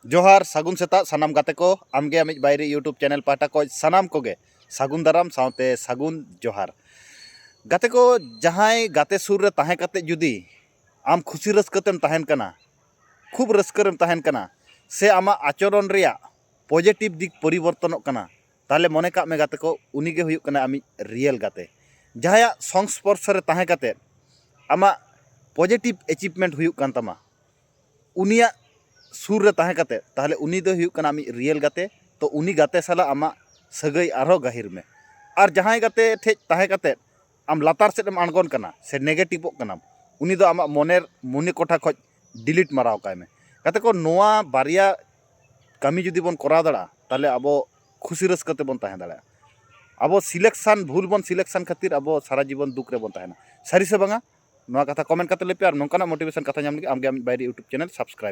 जोहार सागुन सेता सानाम गाते को आमगे आमिज बायरे यूट्यूब चैनल पाटा को सानाम कोगे सागुन दाराम साउते सागुन जोहार गाते को जहां गाते सुर रे ताहे काते जुदी आम खुशी रस्कतेम ताहेन कना खूब रस्करेम ताहेन कना से आमा आचरण रिया पॉजिटिव दिक परिवर्तनों कना ताले मने का में गाते को उनीगे हुयुक कना आमिज रियल गाते जहां संस्पर्श रे ताहे काते आमा पॉजिटिव अचीवमेंट हुयुक कान तमा उनिया सुर रे ताहे काते ताहले उनी दो हुयुक कना आमी रियल गाते तो उनी गाते साला आमा सगई आरो गाहिर में और जहां गाते ठे ताहे काते आम लातार सेट एम आणगोन कना से नेगेटिव कना उनी दो आमा मोनेर मुनि कोठा खoj डिलीट माराव काय में गाते को नोआ बारिया कमी जुदी बन करा दाड़ा ताहले अबो खुशी रस्कते बन ताहे दाड़ा अब सिलेक्शन भूल बन सिलेक्शन खातिर अब सारा जीवन दुख रे बन ताहेना सारी से बांगा नोआ कथा कमेंट करते लेपे और नोंकाना मोटिवेशन कथा नाम लगे आमगे आमिज बायरे यूट्यूब चैनल सब्सक्राइब